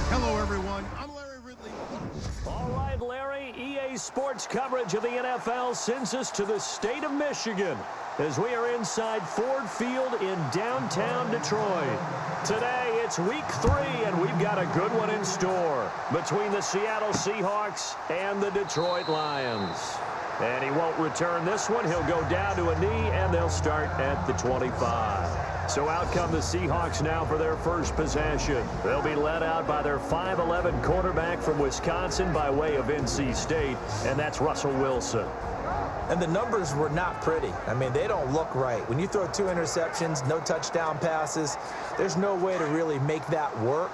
Hello, everyone. I'm Larry Ridley. All right, Larry, EA Sports coverage of the NFL sends us to the state of Michigan as we are inside Ford Field in downtown Detroit. Today, it's week 3, and we've got a good one in store between the Seattle Seahawks and the Detroit Lions. And he won't return this one. He'll go down to a knee, and they'll start at the 25. So out come the Seahawks now for their first possession. They'll be led out by their 5'11" quarterback from Wisconsin by way of NC State, and that's Russell Wilson. And the numbers were not pretty. I mean, they don't look right. When you throw 2 interceptions, no touchdown passes, there's no way to really make that work.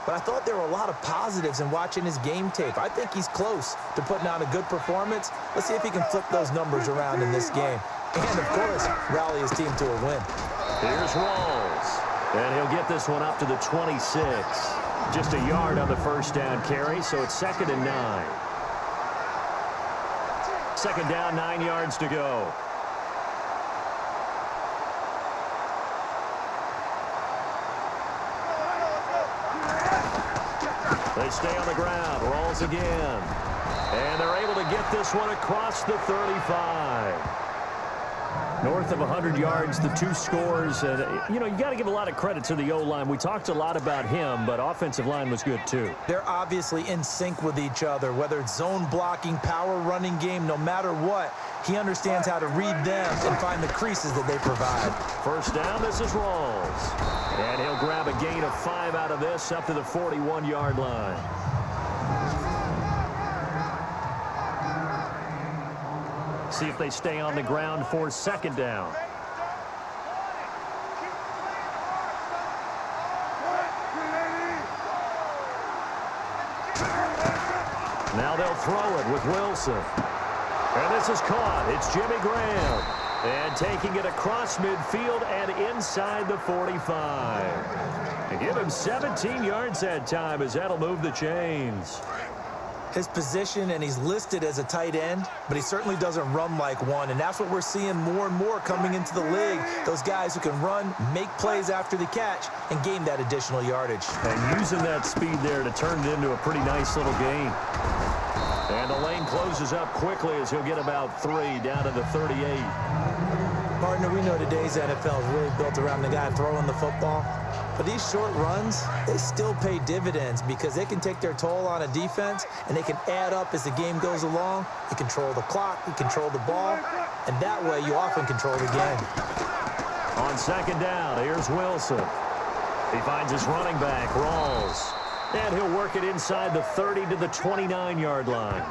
But I thought there were a lot of positives in watching his game tape. I think he's close to putting on a good performance. Let's see if he can flip those numbers around in this game. And, of course, rally his team to a win. Here's Rawls. And he'll get this one up to the 26. Just a yard on the first down carry, so it's 2nd and 9. 2nd down, 9 yards to go. They stay on the ground. Rawls again. And they're able to get this one across the 35. North of 100 yards, the 2 scores. And, you know, you got to give a lot of credit to the O-line. We talked a lot about him, but offensive line was good, too. They're obviously in sync with each other, whether it's zone blocking, power running game, no matter what. He understands how to read them and find the creases that they provide. First down, this is Rawls. And he'll grab a gain of 5 out of this up to the 41-yard line. See if they stay on the ground for 2nd down. Now they'll throw it with Wilson. And this is caught. It's Jimmy Graham. And taking it across midfield and inside the 45. And give him 17 yards that time as that'll move the chains. His position, and he's listed as a tight end, but he certainly doesn't run like one, and that's what we're seeing more and more coming into the league. Those guys who can run, make plays after the catch, and gain that additional yardage. And using that speed there to turn it into a pretty nice little gain. And the lane closes up quickly as he'll get about 3 down to the 38. Partner, we know today's NFL is really built around the guy throwing the football. But these short runs, they still pay dividends because they can take their toll on a defense, and they can add up as the game goes along. You control the clock, you control the ball, and that way you often control the game. On 2nd down, here's Wilson. He finds his running back, Rawls. And he'll work it inside the 30 to the 29-yard line.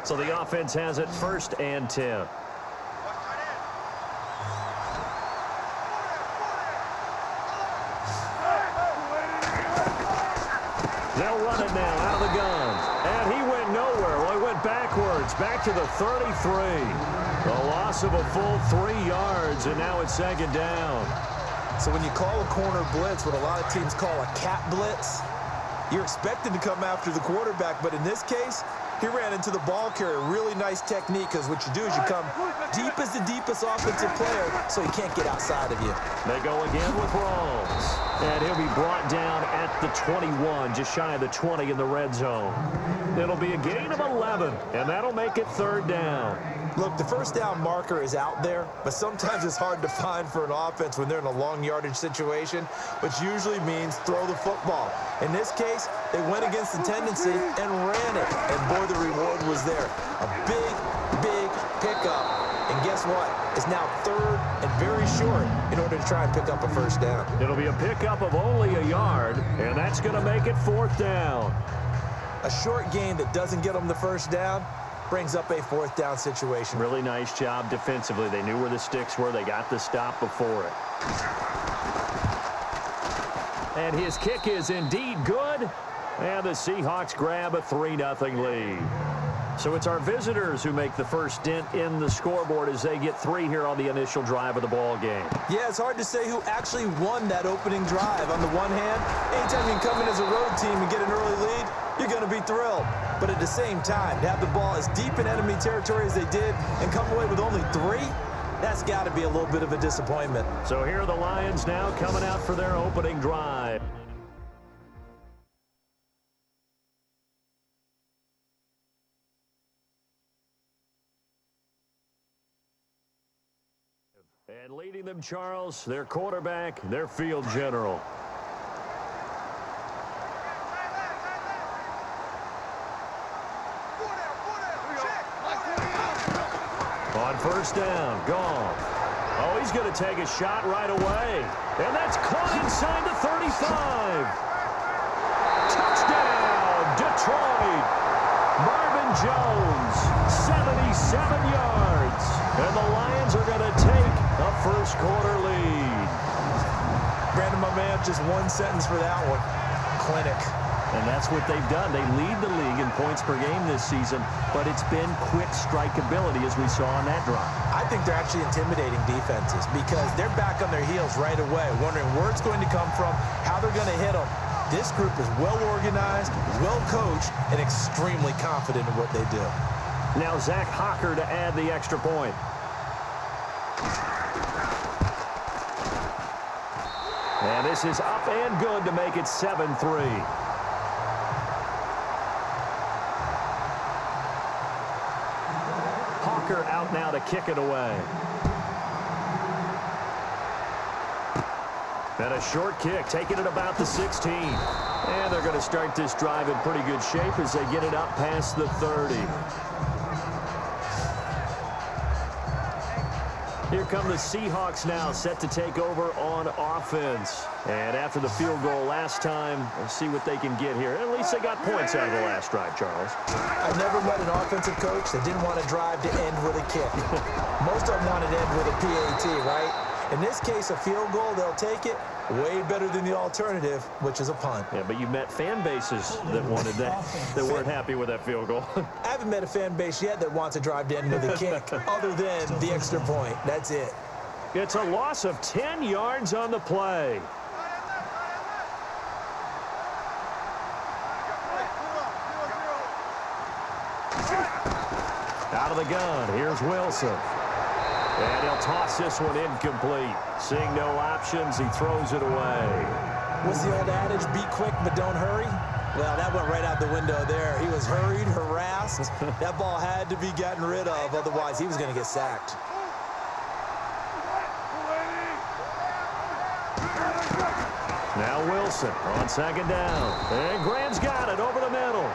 So the offense has it 1st and 10. They'll run it now out of the gun. And he went nowhere. Well, he went backwards, back to the 33. A loss of a full 3 yards, and now it's 2nd down. So when you call a corner blitz, what a lot of teams call a cat blitz, you're expected to come after the quarterback, but in this case, he ran into the ball carrier. Really nice technique, because what you do is you come deep as the deepest offensive player so he can't get outside of you. They go again with Rawls. And he'll be brought down at the 21, just shy of the 20 in the red zone. It'll be a gain of 11, and that'll make it 3rd down. Look, the first down marker is out there, but sometimes it's hard to find for an offense when they're in a long yardage situation, which usually means throw the football. In this case, they went against the tendency and ran it, and boy, the reward was there. A big pickup. And guess what? It's now 3rd and very short in order to try and pick up a first down. It'll be a pickup of only a yard, and that's going to make it 4th down. A short gain that doesn't get them the first down brings up a 4th down situation. Really nice job defensively. They knew where the sticks were. They got the stop before it. And his kick is indeed good. And the Seahawks grab a 3-0 lead. So it's our visitors who make the first dent in the scoreboard as they get 3 here on the initial drive of the ball game. Yeah, it's hard to say who actually won that opening drive. On the one hand, anytime you come in as a road team and get an early lead, you you're going to be thrilled. But at the same time, to have the ball as deep in enemy territory as they did and come away with only 3, that's got to be a little bit of a disappointment. So here are the Lions now coming out for their opening drive. And leading them, Charles, their quarterback, their field general. On first down, Goff. Oh, he's going to take a shot right away. And that's caught inside the 35. Touchdown, Detroit. Marvin Jones, 77 yards. And the Lions are going to take a first-quarter lead. Brandon, my man, just one sentence for that one. Clinic. And that's what they've done. They lead the league in points per game this season, but it's been quick strikeability as we saw on that drive. I think they're actually intimidating defenses because they're back on their heels right away, wondering where it's going to come from, how they're going to hit them. This group is well-organized, well-coached, and extremely confident in what they do. Now Zach Hocker to add the extra point. And this is up and good to make it 7-3. Hawker out now to kick it away. And a short kick, taking it about the 16. And they're going to start this drive in pretty good shape as they get it up past the 30. Here come the Seahawks now, set to take over on offense. And after the field goal last time, let's see what they can get here. At least they got points out of the last drive, Charles. I've never met an offensive coach that didn't want to drive to end with a kick. Most of them want it to end with a PAT, right? In this case, a field goal, they'll take it. Way better than the alternative, which is a punt. Yeah, but you met fan bases that wanted that, that weren't happy with that field goal. I haven't met a fan base yet that wants to drive to end with a kick, other than the extra point. That's it. It's a loss of 10 yards on the play. Out of the gun, here's Wilson. And he'll toss this one incomplete. Seeing no options, he throws it away. What's the old adage, be quick but don't hurry? Well, that went right out the window there. He was hurried, harassed. That ball had to be gotten rid of, otherwise he was going to get sacked. Now Wilson on second down. And Graham's got it over the middle.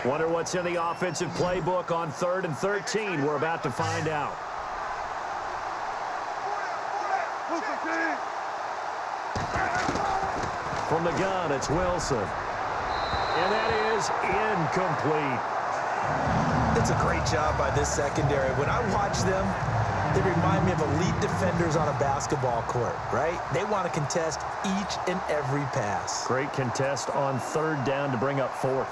Wonder what's in the offensive playbook on 3rd and 13. We're about to find out. From the gun, it's Wilson. And that is incomplete. It's a great job by this secondary. When I watch them, they remind me of elite defenders on a basketball court, right? They want to contest each and every pass. Great contest on 3rd down to bring up 4th.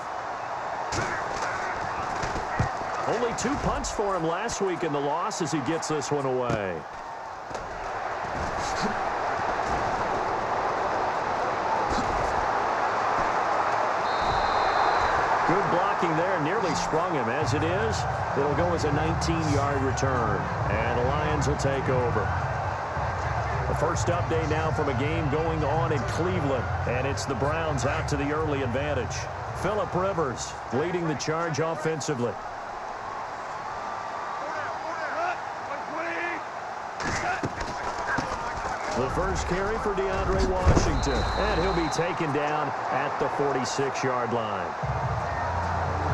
Only 2 punts for him last week in the loss as he gets this one away. Good blocking there, nearly sprung him. As it is, it'll go as a 19-yard return. And the Lions will take over. The first update now from a game going on in Cleveland. And it's the Browns out to the early advantage. Phillip Rivers leading the charge offensively. The first carry for DeAndre Washington. And he'll be taken down at the 46-yard line.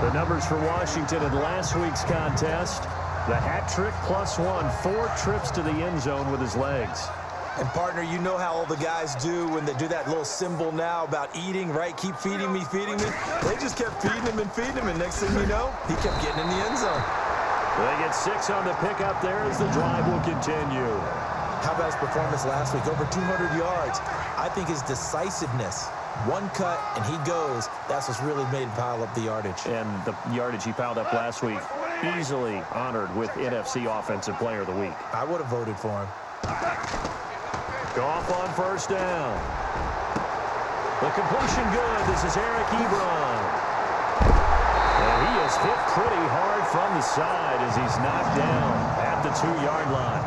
The numbers for Washington in last week's contest. The hat trick +1. 4 trips to the end zone with his legs. And, partner, you know how all the guys do when they do that little symbol now about eating, right? Keep feeding me, feeding me. They just kept feeding him, and next thing you know, he kept getting in the end zone. They get 6 on the pickup there as the drive will continue. How about his performance last week? Over 200 yards. I think his decisiveness, one cut, and he goes. That's what's really made him pile up the yardage. And the yardage he piled up last week, easily honored with NFC Offensive Player of the Week. I would have voted for him. Goff on first down. The completion good. This is Eric Ebron. And he is hit pretty hard from the side as he's knocked down at the 2-yard line.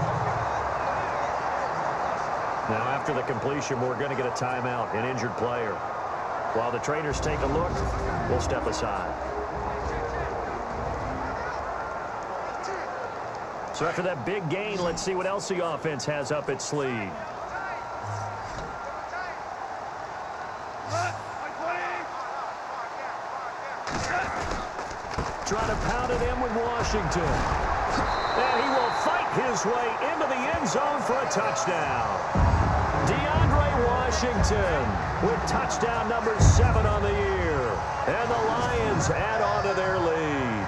Now, after the completion, we're going to get a timeout, an injured player. While the trainers take a look, we'll step aside. So after that big gain, let's see what else the offense has up its sleeve. Trying to pound it in with Washington. And he will fight his way into the end zone for a touchdown. DeAndre Washington with touchdown number 7 on the year. And the Lions add on to their lead.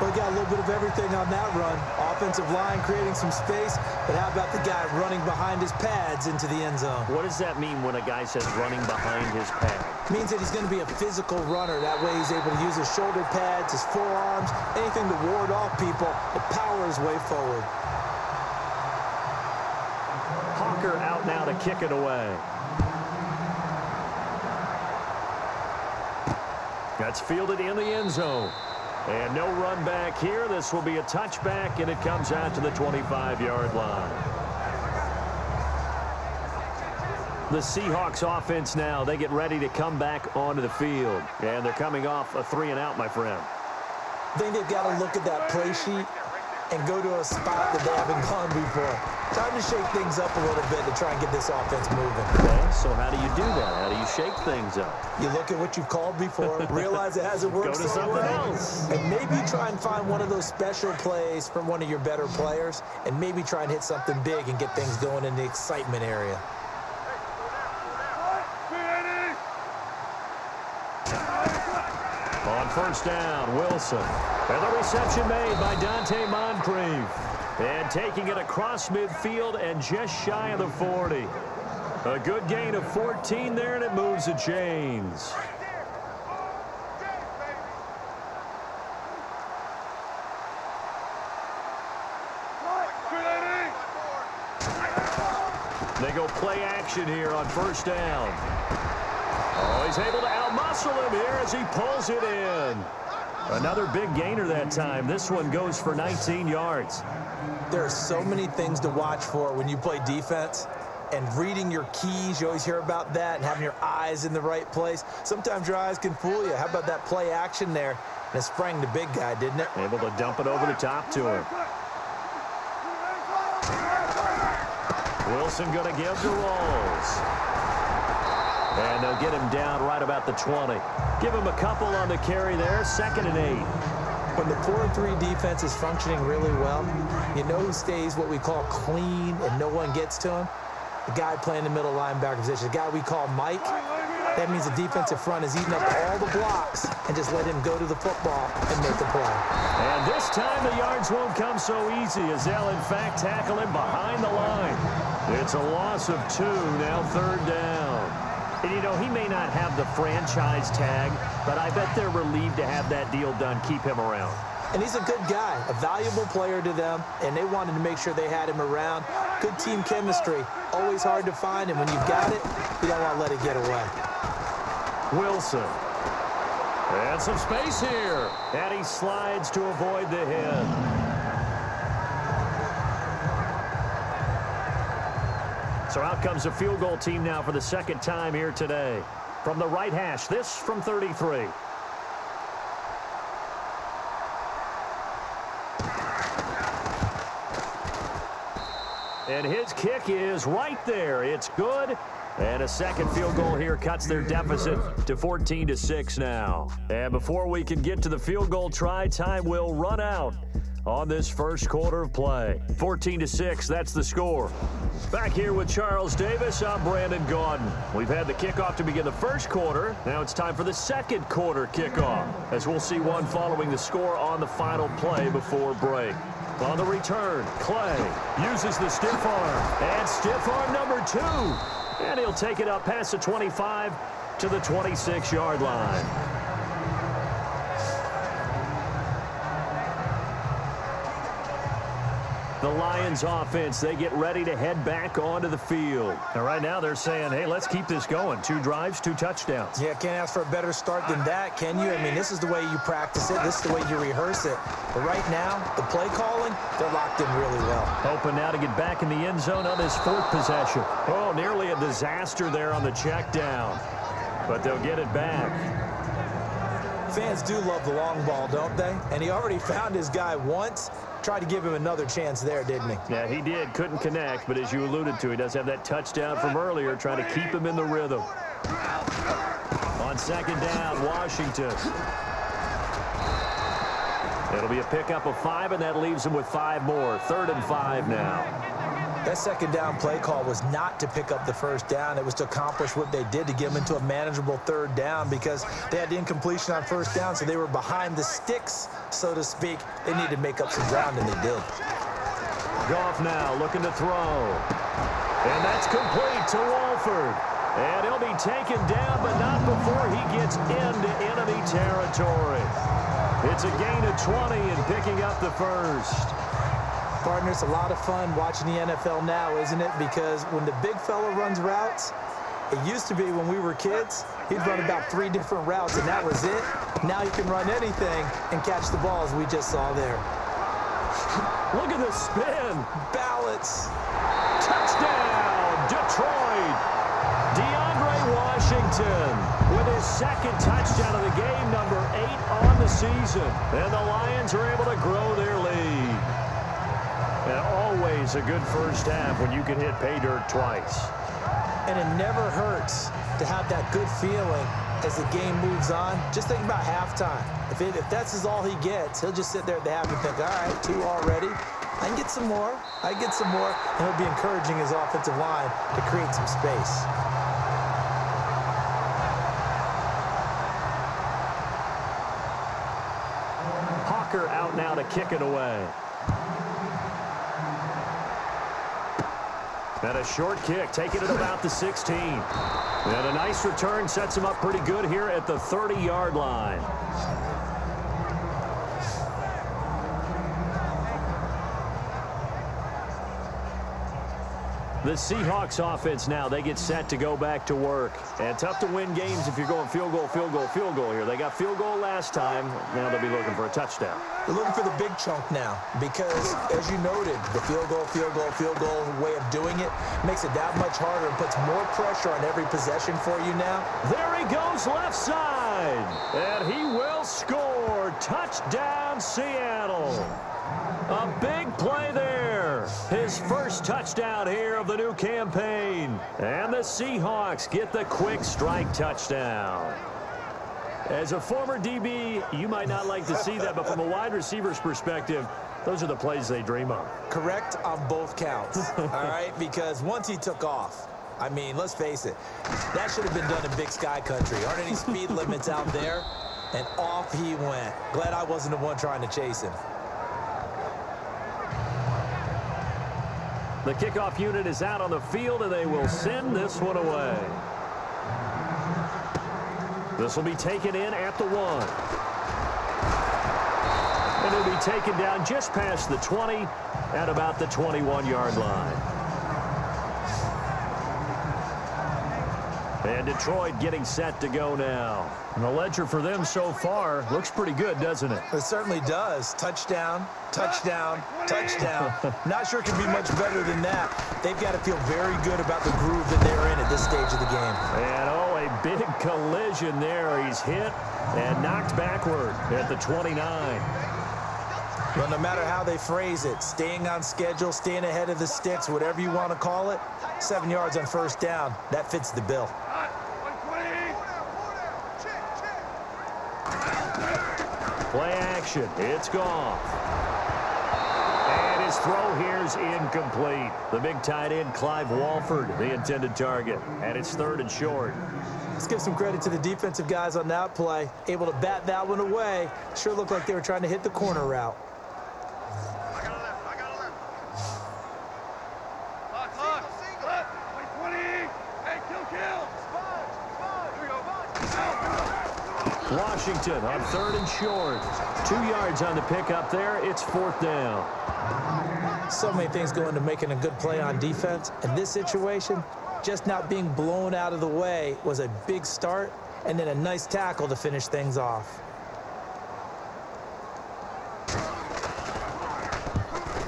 Well, we got a little bit of everything on that run. Offensive line creating some space, but how about the guy running behind his pads into the end zone? What does that mean when a guy says running behind his pad? It means that he's going to be a physical runner. That way he's able to use his shoulder pads, his forearms, anything to ward off people and power his way forward. Hawker out now to kick it away. That's fielded in the end zone. And no run back here. This will be a touchback, and it comes out to the 25-yard line. The Seahawks offense now, they get ready to come back onto the field. And they're coming off a 3-and-out, my friend. I think they've got to look at that play sheet and go to a spot that they haven't gone before. Time to shake things up a little bit to try and get this offense moving. Okay, so how do you do that? How do you shake things up? You look at what you've called before, realize it hasn't worked Go to so something well, else. and maybe try and find one of those special plays from one of your better players, and maybe try and hit something big and get things going in the excitement area. On first down, Wilson. And the reception made by Dante Moncrief. And taking it across midfield and just shy of the 40. A good gain of 14 there, and it moves the chains. They go play action here on first down. Oh, he's able to outmuscle him here as he pulls it in. Another big gainer that time. This one goes for 19 yards. There are so many things to watch for when you play defense. And reading your keys, you always hear about that, and having your eyes in the right place. Sometimes your eyes can fool you. How about that play action there? And it sprang the big guy, didn't it? Able to dump it over the top to him. Wilson going to give to Rolls. And they'll get him down right about the 20. Give him a couple on the carry there. 2nd and 8. When the 4-3 defense is functioning really well, you know who stays what we call clean and no one gets to him? The guy playing the middle linebacker position, the guy we call Mike. That means the defensive front is eating up all the blocks and just let him go to the football and make the play. And this time the yards won't come so easy as they'll, in fact, tackle him behind the line. It's a loss of 2, now 3rd down. And, you know, he may not have the franchise tag, but I bet they're relieved to have that deal done, keep him around. And he's a good guy, a valuable player to them, and they wanted to make sure they had him around. Good team chemistry, always hard to find, and when you've got it, you don't want to let it get away. Wilson. And some space here. And he slides to avoid the hit. So out comes the field goal team now for the 2nd time here today. From the right hash, this from 33. And his kick is right there. It's good. And a second field goal here cuts their deficit to 14-6 now. And before we can get to the field goal try, time will run out on this first quarter of play. 14-6, that's the score. Back here with Charles Davis, I'm Brandon Gaudin. We've had the kickoff to begin the first quarter. Now it's time for the second quarter kickoff, as we'll see one following the score on the final play before break. On the return, Clay uses the stiff arm, and stiff arm number 2. And he'll take it up past the 25 to the 26-yard line. The Lions offense, they get ready to head back onto the field. And right now they're saying, hey, let's keep this going. 2 drives, 2 touchdowns. Yeah, can't ask for a better start than that, can you? I mean, this is the way you practice it. This is the way you rehearse it. But right now, the play calling, they're locked in really well. Hoping now to get back in the end zone on this 4th possession. Oh, nearly a disaster there on the check down. But they'll get it back. Fans do love the long ball, don't they? And he already found his guy once. Tried to give him another chance there, didn't he? Yeah, he did. Couldn't connect, but as you alluded to, he does have that touchdown from earlier, trying to keep him in the rhythm. On 2nd down, Washington. It'll be a pickup of 5, and that leaves him with 5 more. 3rd and 5 now. That 2nd down play call was not to pick up the 1st down. It was to accomplish what they did to get them into a manageable 3rd down because they had the incompletion on 1st down, so they were behind the sticks, so to speak. They needed to make up some ground, and they did. Goff now looking to throw. And that's complete to Wolford. And he'll be taken down, but not before he gets into enemy territory. It's a gain of 20 and picking up the 1st. Partner, it's a lot of fun watching the NFL now, isn't it? Because when the big fella runs routes, it used to be when we were kids, he'd run about 3 different routes, and that was it. Now he can run anything and catch the ball, as we just saw there. Look at the spin. Balance. Touchdown, Detroit. DeAndre Washington with his 2nd touchdown of the game, number 8 on the season. And the Lions are able to grow their lead. And always a good first half when you can hit pay dirt twice. And it never hurts to have that good feeling as the game moves on. Just think about halftime. If that's all he gets, he'll just sit there at the half and think, all right, 2 already. I can get some more. I can get some more. And he'll be encouraging his offensive line to create some space. Hawker out now to kick it away. And a short kick, taking it about the 16. And a nice return sets him up pretty good here at the 30-yard line. The Seahawks offense now, they get set to go back to work. And tough to win games if you're going field goal, field goal, field goal here. They got field goal last time. Now they'll be looking for a touchdown. They're looking for the big chunk now because, as you noted, the field goal way of doing it makes it that much harder and puts more pressure on every possession for you now. There he goes left side. And he will score. Touchdown, Seattle. A big play there. His first touchdown here of the new campaign. And the Seahawks get the quick strike touchdown. As a former DB, you might not like to see that, but from a wide receiver's perspective, those are the plays they dream of. Correct on both counts, all right? Because once he took off, I mean, let's face it, that should have been done in Big Sky Country. Aren't any speed limits out there? And off he went. Glad I wasn't the one trying to chase him. The kickoff unit is out on the field, and they will send this one away. This will be taken in at the 1. And it'll be taken down just past the 20 at about the 21-yard line. And Detroit getting set to go now. And the ledger for them so far looks pretty good, doesn't it? It certainly does. Touchdown, touchdown, touchdown. Not sure it can be much better than that. They've got to feel very good about the groove that they're in at this stage of the game. And, oh, a big collision there. He's hit and knocked backward at the 29. Well, no matter how they phrase it, staying on schedule, staying ahead of the sticks, whatever you want to call it, 7 yards on first down, that fits the bill. Play action. It's Goff. And his throw here's incomplete. The big tight end, Clive Walford, the intended target. And it's 3rd and short. Let's give some credit to the defensive guys on that play. Able to bat that one away. Sure looked like they were trying to hit the corner route. Washington on 3rd and short. 2 yards on the pickup there. It's 4th down. So many things go into making a good play on defense. In this situation, just not being blown out of the way was a big start, and then a nice tackle to finish things off.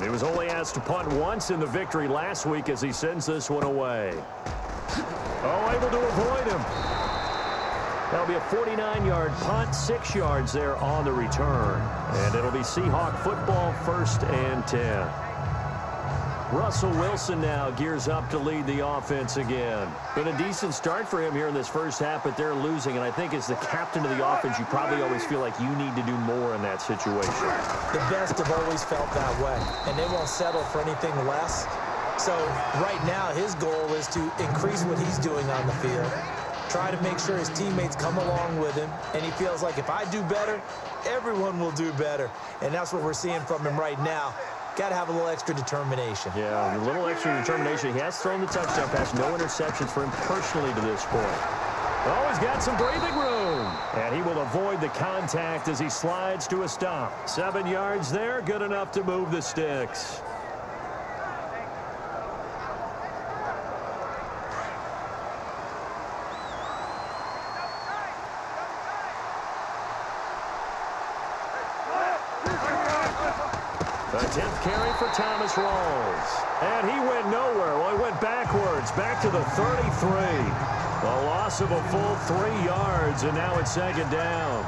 He was only asked to punt once in the victory last week as he sends this one away. Oh, able to avoid him. That'll be a 49-yard punt, 6 yards there on the return. And it'll be Seahawk football, 1st and 10. Russell Wilson now gears up to lead the offense again. Been a decent start for him here in this first half, but they're losing. And I think as the captain of the offense, you probably always feel like you need to do more in that situation. The best have always felt that way, and they won't settle for anything less. So right now, his goal is to increase what he's doing on the field, try to make sure his teammates come along with him, and he feels like if I do better, everyone will do better. And that's what we're seeing from him right now. Got to have a little extra determination. Yeah, a little extra determination. He has thrown the touchdown pass. No interceptions for him personally to this point. Oh, he's got some breathing room. And he will avoid the contact as he slides to a stop. 7 yards there, good enough to move the sticks. The 10th carry for Thomas Rawls. And he went nowhere. Well, he went backwards, back to the 33. A loss of a full 3 yards, and now it's 2nd down.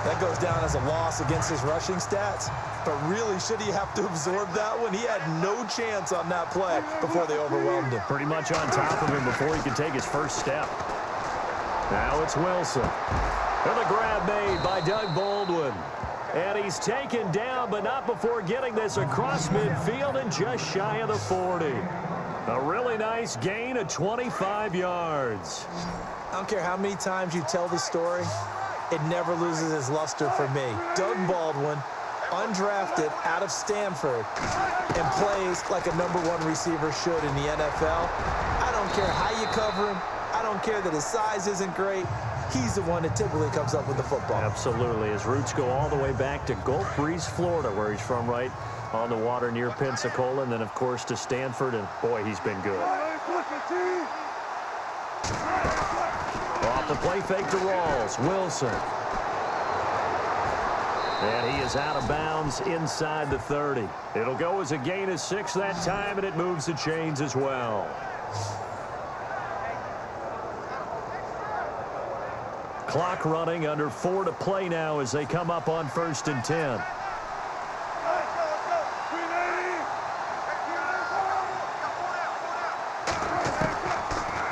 That goes down as a loss against his rushing stats. But really, should he have to absorb that one? He had no chance on that play before they overwhelmed him. Pretty much on top of him before he could take his first step. Now it's Wilson. And the grab made by Doug Baldwin. And he's taken down, but not before getting this across midfield and just shy of the 40. A really nice gain of 25 yards. I don't care how many times you tell the story, it never loses its luster for me. Doug Baldwin, undrafted out of Stanford, and plays like a #1 receiver should in the NFL. I don't care how you cover him. I don't care that his size isn't great. He's the one that typically comes up with the football. Absolutely. His roots go all the way back to Gulf Breeze, Florida, where he's from, right on the water near Pensacola, and then, of course, to Stanford, and, boy, he's been good. Off the play fake to Rawls. Wilson. And he is out of bounds inside the 30. It'll go as a gain of 6 that time, and it moves the chains as well. Clock running, under 4 to play now as they come up on 1st and 10.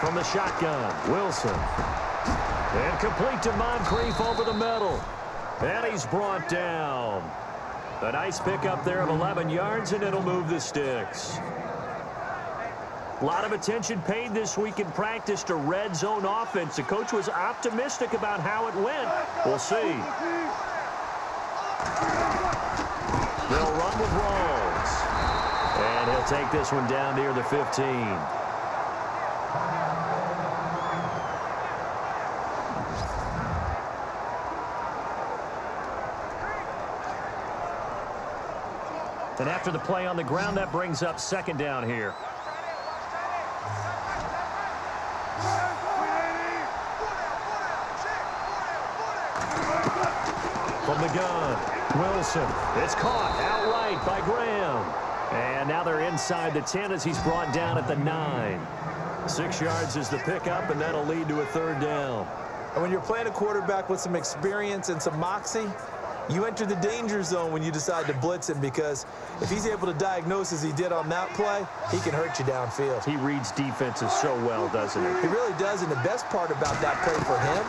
From the shotgun, Wilson. And complete to Moncrief over the middle. And he's brought down. A nice pickup there of 11 yards, and it'll move the sticks. A lot of attention paid this week in practice to red zone offense. The coach was optimistic about how it went. We'll see. They'll run with Rawls. And he'll take this one down near the 15. And after the play on the ground, that brings up 2nd down here. From the gun, Wilson. It's caught outright by Graham. And now they're inside the 10 as he's brought down at the 9. 6 yards is the pickup, and that'll lead to a 3rd down. And when you're playing a quarterback with some experience and some moxie, you enter the danger zone when you decide to blitz him, because if he's able to diagnose as he did on that play, he can hurt you downfield. He reads defenses so well, doesn't he? He really does, and the best part about that play for him,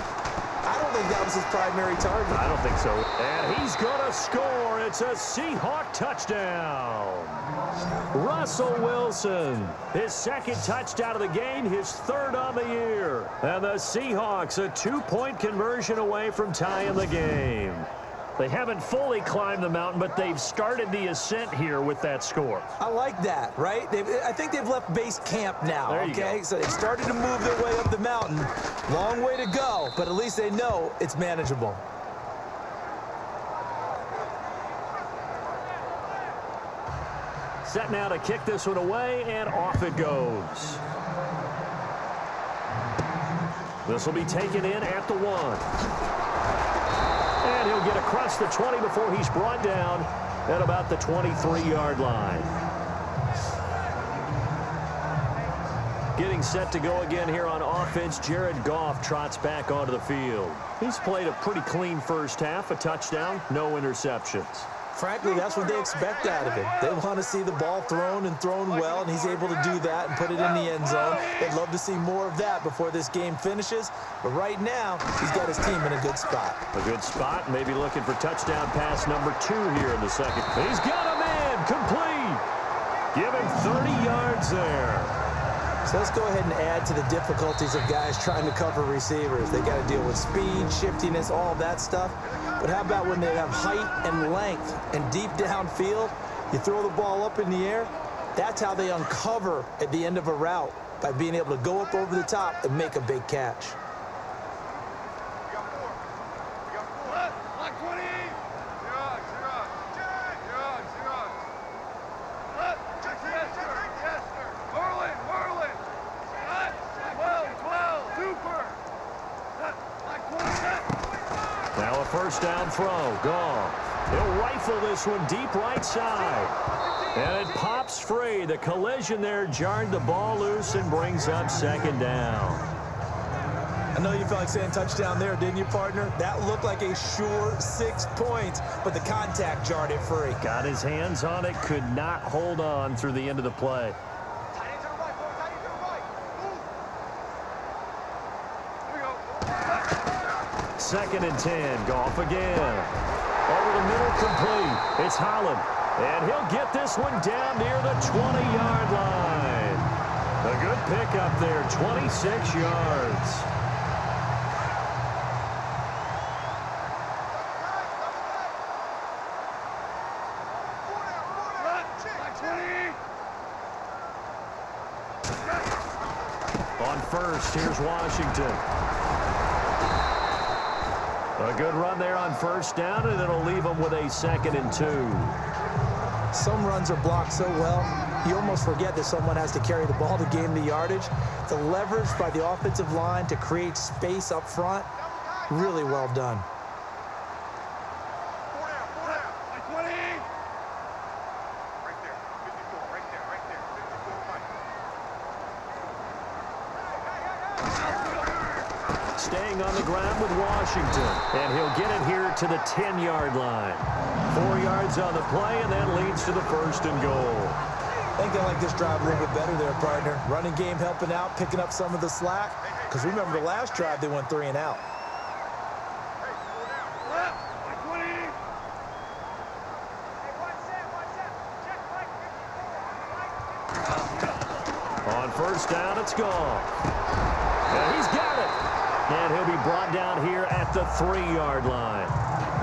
I don't think that was his primary target. I don't think so. And he's going to score. It's a Seahawk touchdown. Russell Wilson, his 2nd touchdown of the game, his 3rd on the year. And the Seahawks a 2-point conversion away from tying the game. They haven't fully climbed the mountain, but they've started the ascent here with that score. I like that, right? I think they've left base camp now, there you okay? go. So they've started to move their way up the mountain. Long way to go, but at least they know it's manageable. Set now to kick this one away, and off it goes. This will be taken in at the 1. And he'll get across the 20 before he's brought down at about the 23-yard line. Getting set to go again here on offense, Jared Goff trots back onto the field. He's played a pretty clean first half, a touchdown, no interceptions. Frankly, that's what they expect out of him. They want to see the ball thrown and thrown well, and he's able to do that and put it in the end zone. They'd love to see more of that before this game finishes, but right now, he's got his team in a good spot. A good spot, maybe looking for touchdown pass number 2 here in the second. He's got a man, complete. Give him 30 yards there. So let's go ahead and add to the difficulties of guys trying to cover receivers. They got to deal with speed, shiftiness, all that stuff. But how about when they have height and length and deep downfield, you throw the ball up in the air? That's how they uncover at the end of a route, by being able to go up over the top and make a big catch. Now a first down throw. Goff. He'll rifle this one deep right side. And it pops free. The collision there jarred the ball loose and brings up second down. I know you felt like saying touchdown there, didn't you, partner? That looked like a sure 6 points, but the contact jarred it free. Got his hands on it, could not hold on through the end of the play. Second and 10. Goff again. Over the middle, complete. It's Holland. And he'll get this one down near the 20-yard line. A good pickup there, 26 yards. On first, here's Washington. A good run there on first down, and it'll leave them with a 2nd and 2. Some runs are blocked so well, you almost forget that someone has to carry the ball to gain the yardage. The leverage by the offensive line to create space up front, really well done. Staying on the ground with Washington. And he'll get it here to the 10-yard line. 4 yards on the play, and that leads to the 1st and goal. I think they like this drive a little bit better there, partner. Running game helping out, picking up some of the slack. Because remember, the last drive, they went 3 and out. On first down, it's gone. And he's got it. And he'll be brought down here at the 3-yard line.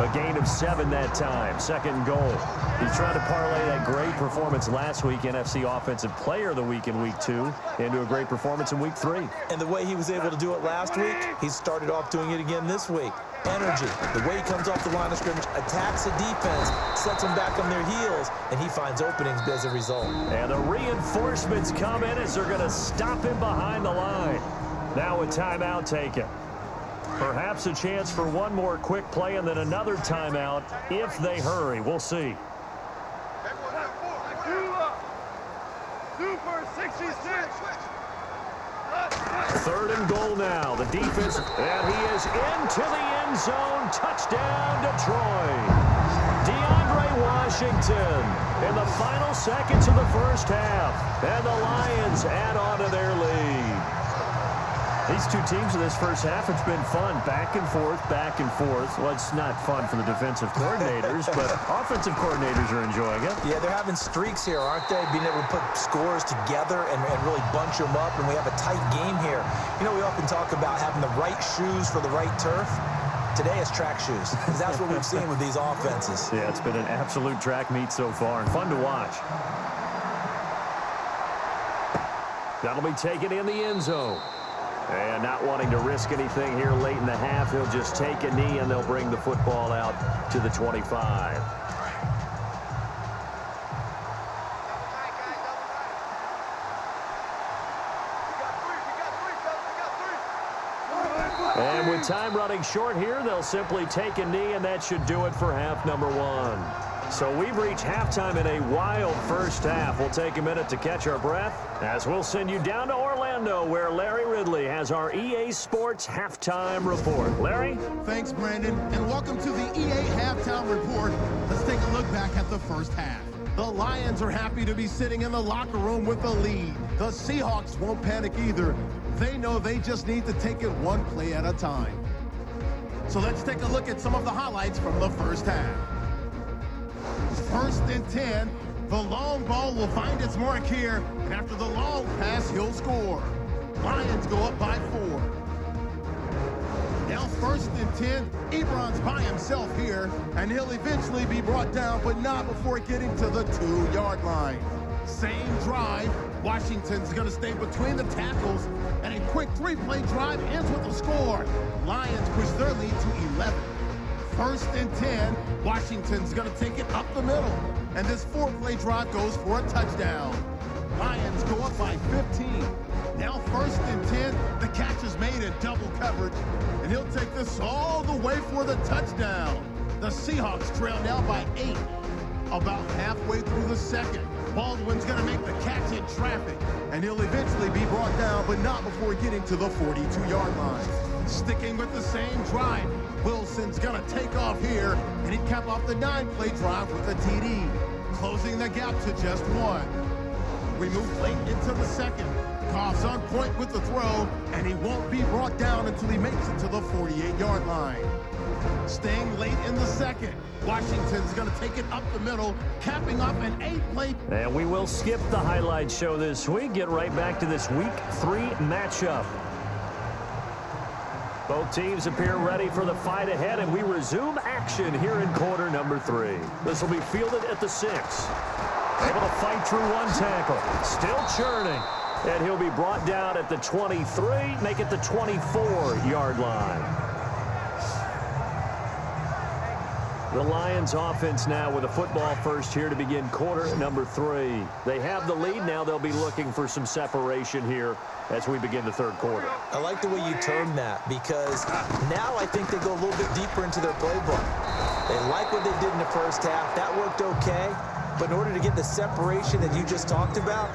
A gain of 7 that time. 2nd and goal. He's trying to parlay that great performance last week, NFC Offensive Player of the Week in Week 2, into a great performance in Week 3. And the way he was able to do it last week, he started off doing it again this week. Energy, the way he comes off the line of scrimmage, attacks the defense, sets them back on their heels, and he finds openings as a result. And the reinforcements come in as they're going to stop him behind the line. Now a timeout taken. Perhaps a chance for one more quick play and then another timeout if they hurry. We'll see. Super 66. 3rd and goal now. The defense, and he is into the end zone. Touchdown, Detroit. DeAndre Washington in the final seconds of the first half. And the Lions add on to their lead. These two teams in this first half, it's been fun. Back and forth, back and forth. Well, it's not fun for the defensive coordinators, but offensive coordinators are enjoying it. Yeah, they're having streaks here, aren't they? Being able to put scores together and really bunch them up, and we have a tight game here. You know, we often talk about having the right shoes for the right turf. Today it's track shoes, because that's what we've seen with these offenses. Yeah, it's been an absolute track meet so far and fun to watch. That'll be taken in the end zone. And not wanting to risk anything here late in the half, he'll just take a knee and they'll bring the football out to the 25. And with time running short here, they'll simply take a knee, and that should do it for half number one. So we've reached halftime in a wild first half. We'll take a minute to catch our breath as we'll send you down to Orlando, where Larry Ridley has our EA Sports Halftime Report. Larry? Thanks, Brandon, and welcome to the EA Halftime Report. Let's take a look back at the first half. The Lions are happy to be sitting in the locker room with the lead. The Seahawks won't panic either. They know they just need to take it one play at a time. So let's take a look at some of the highlights from the first half. First and 10, the long ball will find its mark here, and after the long pass, he'll score. Lions go up by 4. Now first and 10, Ebron's by himself here, and he'll eventually be brought down, but not before getting to the 2-yard line. Same drive, Washington's going to stay between the tackles, and a quick 3-play drive ends with a score. Lions push their lead to 11. First and 10, Washington's going to take it up the middle, and this 4-play drive goes for a touchdown. Lions go up by 15. Now first and 10, the catch is made in double coverage, and he'll take this all the way for the touchdown. The Seahawks trail now by 8. About halfway through the second, Baldwin's going to make the catch in traffic, and he'll eventually be brought down, but not before getting to the 42-yard line. Sticking with the same drive, Wilson's going to take off here, and he'd cap off the 9-play drive with a TD, closing the gap to just 1. We move late into the second. Goff's on point with the throw, and he won't be brought down until he makes it to the 48-yard line. Staying late in the second, Washington's going to take it up the middle, capping off an 8-play. And we will skip the highlight show this week. Get right back to this Week 3 matchup. Both teams appear ready for the fight ahead, and we resume action here in quarter number 3. This will be fielded at the 6. Able to fight through one tackle. Still churning. And he'll be brought down at the 23, make it the 24-yard line. The Lions offense now with a football first here to begin quarter number 3. They have the lead. Now they'll be looking for some separation here as we begin the third quarter. I like the way you term that, because now I think they go a little bit deeper into their playbook. They like what they did in the first half. That worked okay. But in order to get the separation that you just talked about,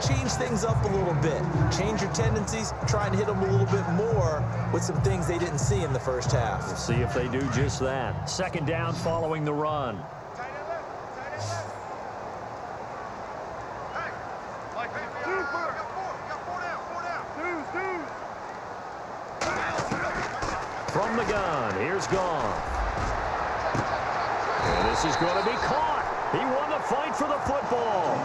change things up a little bit. Change your tendencies, try and hit them a little bit more with some things they didn't see in the first half. We'll see if they do just that. Second down following the run. From the gun, here's Goff. And this is going to be caught. He won the fight for the football.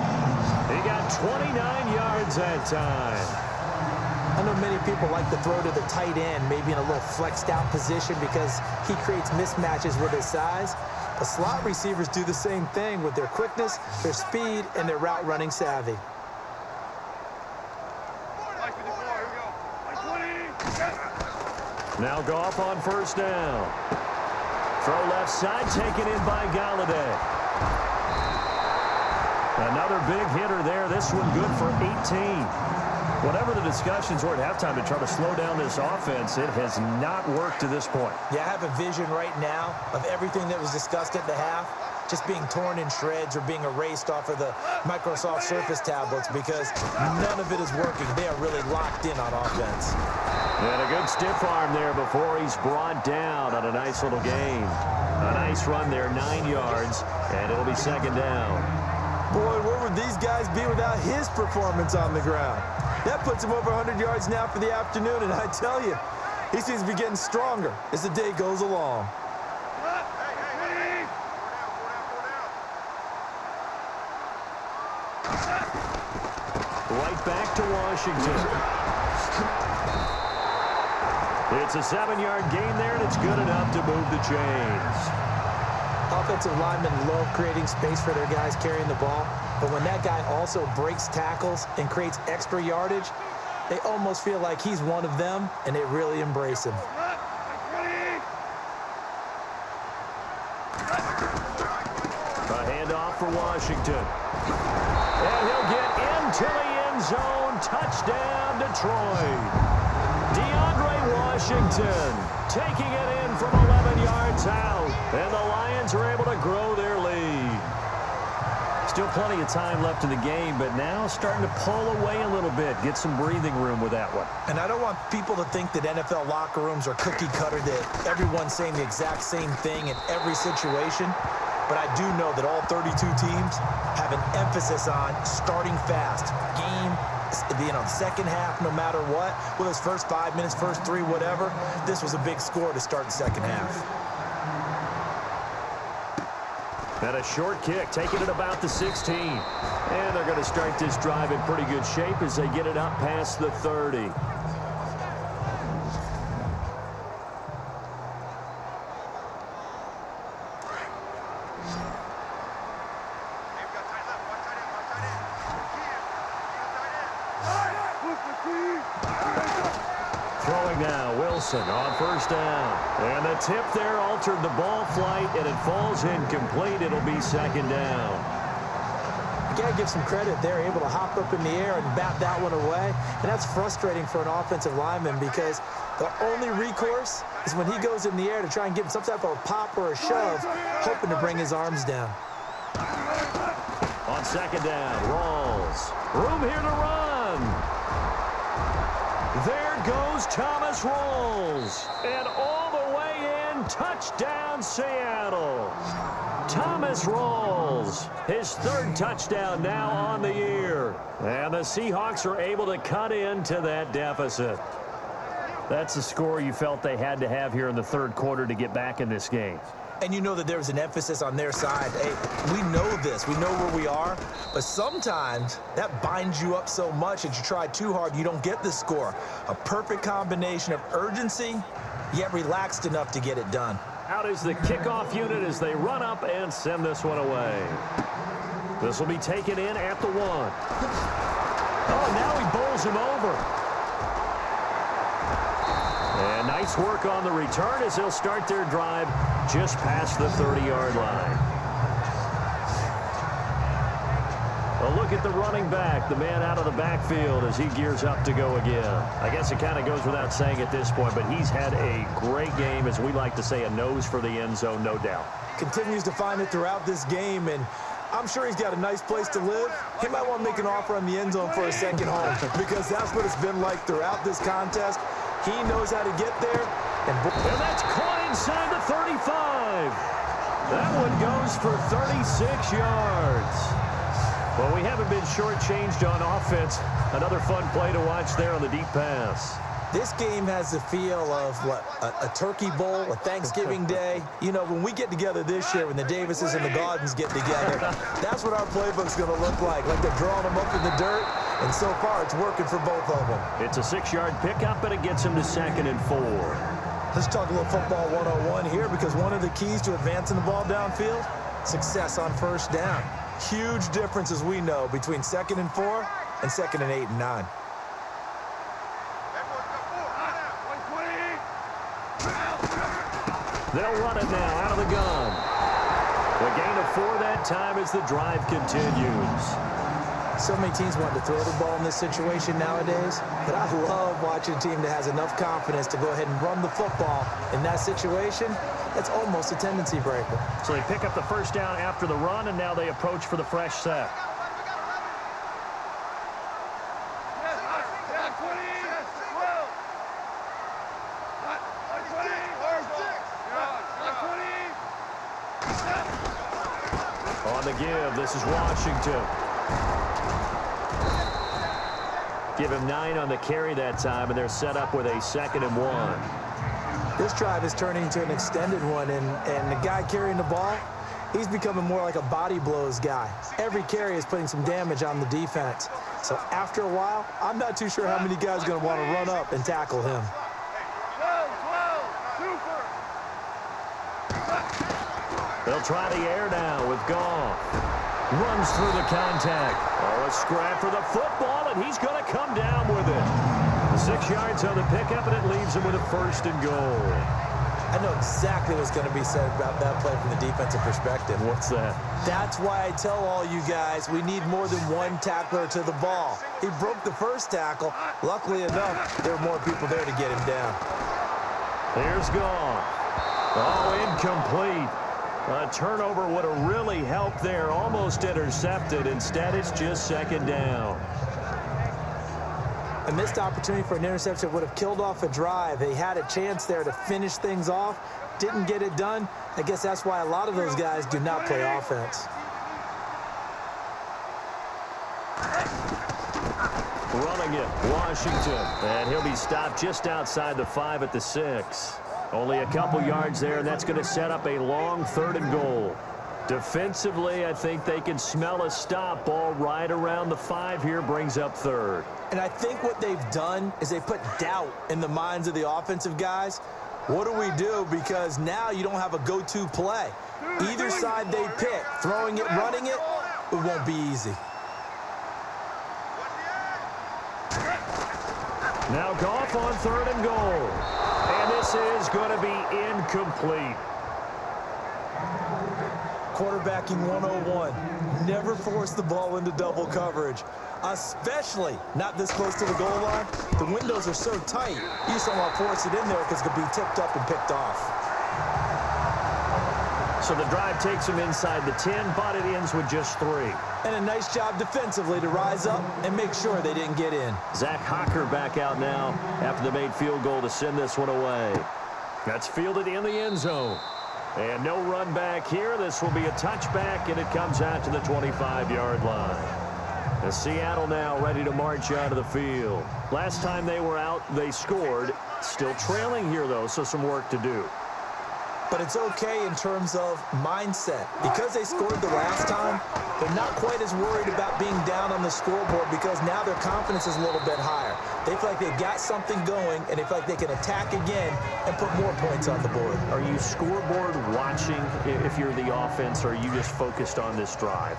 He got 29 yards that time. I know many people like to throw to the tight end, maybe in a little flexed out position because he creates mismatches with his size. The slot receivers do the same thing with their quickness, their speed, and their route running savvy. Now Goff on first down. Throw left side, taken in by Galladay. Another big hitter there. This one good for 18. Whatever the discussions were at halftime to try to slow down this offense, it has not worked to this point. Yeah, I have a vision right now of everything that was discussed at the half just being torn in shreds or being erased off of the Microsoft Surface tablets, because none of it is working. They are really locked in on offense. And a good stiff arm there before he's brought down on a nice little gain. A nice run there, 9 yards, and it'll be second down. Boy, where would these guys be without his performance on the ground? That puts him over 100 yards now for the afternoon, and I tell you, he seems to be getting stronger as the day goes along. Right back to Washington. It's a 7-yard gain there, and it's good enough to move the chains. Offensive linemen love creating space for their guys carrying the ball, but when that guy also breaks tackles and creates extra yardage, they almost feel like he's one of them, and they really embrace him. A handoff for Washington. And he'll get into the end zone. Touchdown, Detroit. DeAndre Washington taking it in from 11 yards out. And the Lions are able to grow their lead. Still plenty of time left in the game, but now starting to pull away a little bit. Get some breathing room with that one. And I don't want people to think that NFL locker rooms are cookie cutter, that everyone's saying the exact same thing in every situation. But I do know that all 32 teams have an emphasis on starting fast. The second half, no matter what, whether it's first 5 minutes, first 3, whatever, this was a big score to start the second half. And a short kick, taking it about the 16. And they're going to start this drive in pretty good shape as they get it up past the 30. Throwing now, Wilson on first down. And the tip there altered the ball flight, and it falls incomplete. It'll be second down. You got to give some credit. They're able to hop up in the air and bat that one away. And that's frustrating for an offensive lineman because the only recourse is when he goes in the air to try and give some type of a pop or a shove, hoping to bring his arms down. On second down, Rawls. Room here to run. There goes Thomas Rawls. And all the way in, touchdown Seattle. Thomas Rawls, his third touchdown now on the year. And the Seahawks are able to cut into that deficit. That's the score you felt they had to have here in the third quarter to get back in this game. And you know that there's an emphasis on their side. Hey, we know this. We know where we are. But sometimes that binds you up so much that you try too hard, you don't get the score. A perfect combination of urgency, yet relaxed enough to get it done. Out is the kickoff unit as they run up and send this one away. This will be taken in at the 1. Oh, now he bowls him over. And nice work on the return as they'll start their drive just past the 30-yard line. A look at the running back, the man out of the backfield as he gears up to go again. I guess it kind of goes without saying at this point, but he's had a great game, as we like to say, a nose for the end zone, no doubt. Continues to find it throughout this game, and I'm sure he's got a nice place to live. He might want to make an offer on the end zone for a second home because that's what it's been like throughout this contest. He knows how to get there. And that's caught inside the 35. That one goes for 36 yards. Well, we haven't been shortchanged on offense. Another fun play to watch there on the deep pass. This game has the feel of, what, a turkey bowl, a Thanksgiving day. You know, when we get together this year, when the Davises and the Gaudens get together, that's what our playbook's going to look like they're drawing them up in the dirt. And so far, it's working for both of them. It's a 6-yard pickup, and it gets him to 2nd and 4. Let's talk a little football 101 here, because one of the keys to advancing the ball downfield, success on first down. Huge difference, as we know, between 2nd and 4 and 2nd and 8 and 9. They'll run it now out of the gun. The gain of 4 that time as the drive continues. So many teams want to throw the ball in this situation nowadays, but I love watching a team that has enough confidence to go ahead and run the football in that situation. That's almost a tendency breaker. So they pick up the first down after the run, and now they approach for the fresh set. On the give, this is Washington. Give him 9 on the carry that time, and they're set up with a 2nd and 1. This drive is turning into an extended one, and the guy carrying the ball, he's becoming more like a body blows guy. Every carry is putting some damage on the defense. So after a while, I'm not too sure how many guys are going to want to run up and tackle him. They'll try the air now with Goff. Runs through the contact. Oh, a scrap for the football, and he's going to come down with it. 6 yards on the pickup, and it leaves him with a 1st and goal. I know exactly what's going to be said about that play from the defensive perspective. What's that? That's why I tell all you guys we need more than one tackler to the ball. He broke the first tackle. Luckily enough, there were more people there to get him down. Here's Goff. Oh, incomplete. A turnover would have really helped there. Almost intercepted. Instead, it's just 2nd down. A missed opportunity for an interception would have killed off a drive. They had a chance there to finish things off. Didn't get it done. I guess that's why a lot of those guys do not play offense. Running it, Washington. And he'll be stopped just outside the 5 at the 6. Only a couple yards there, and that's going to set up a long 3rd and goal. Defensively, I think they can smell a stop. Ball right around the 5 here, brings up 3rd. And I think what they've done is they put doubt in the minds of the offensive guys. What do we do? Because now you don't have a go-to play. Either side they pick, throwing it, running it, it won't be easy. Now Goff on 3rd and goal. And this is going to be incomplete. Quarterbacking 101. Never force the ball into double coverage, especially not this close to the goal line. The windows are so tight, you just don't want to force it in there because it could be tipped up and picked off. So the drive takes him inside the 10, but it ends with just 3. And a nice job defensively to rise up and make sure they didn't get in. Zach Hocker back out now after the made field goal to send this one away. That's fielded in the end zone. And no run back here. This will be a touchback, and it comes out to the 25-yard line. And Seattle now ready to march out of the field. Last time they were out, they scored. Still trailing here, though, so some work to do. But it's okay in terms of mindset. Because they scored the last time, they're not quite as worried about being down on the scoreboard because now their confidence is a little bit higher. They feel like they've got something going, and they feel like they can attack again and put more points on the board. Are you scoreboard watching if you're the offense, or are you just focused on this drive?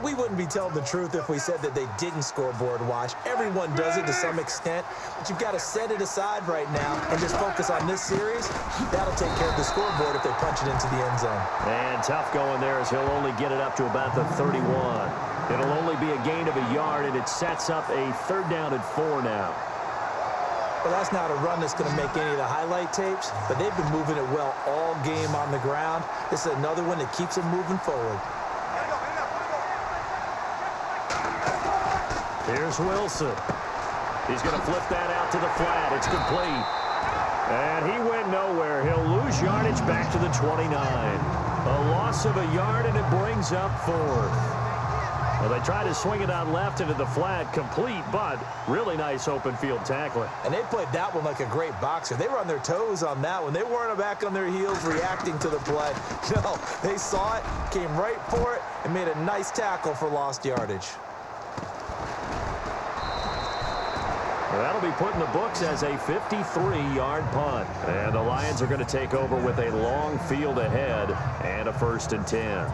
We wouldn't be telling the truth if we said that they didn't scoreboard watch. Everyone does it to some extent, but you've got to set it aside right now and just focus on this series. That'll take care of the scoreboard if they punch it into the end zone. And tough going there as he'll only get it up to about the 31. It'll only be a gain of a yard, and it sets up a 3rd down and 4 now. Well, that's not a run that's going to make any of the highlight tapes, but they've been moving it well all game on the ground. This is another one that keeps them moving forward. Here's Wilson. He's going to flip that out to the flat. It's complete. And he went nowhere. He'll lose yardage back to the 29. A loss of a yard, and it brings up 4th. Well, they tried to swing it out left into the flat, complete, but really nice open field tackling. And they played that one like a great boxer. They were on their toes on that one. They weren't back on their heels reacting to the play. No, they saw it, came right for it, and made a nice tackle for lost yardage. Well, that'll be put in the books as a 53-yard punt. And the Lions are going to take over with a long field ahead and a 1st and 10.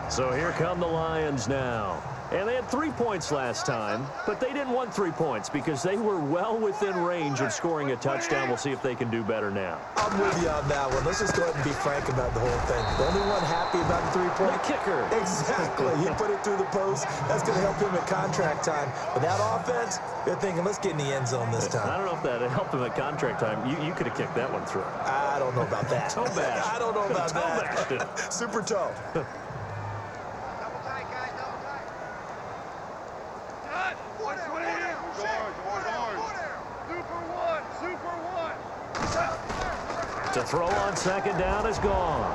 So here come the Lions now. And they had 3 points last time, but they didn't want 3 points because they were well within range of scoring a touchdown. We'll see if they can do better now. I'm with you on that one. Let's just go ahead and be frank about the whole thing. The only one happy about the 3-point kicker. Exactly. He put it through the post. That's going to help him at contract time. But that offense, they're thinking, let's get in the end zone this time. I don't know if that helped him at contract time. You could have kicked that one through. I don't know about that. Toe bash. I don't know about that. Super toe. To throw on 2nd down is gone.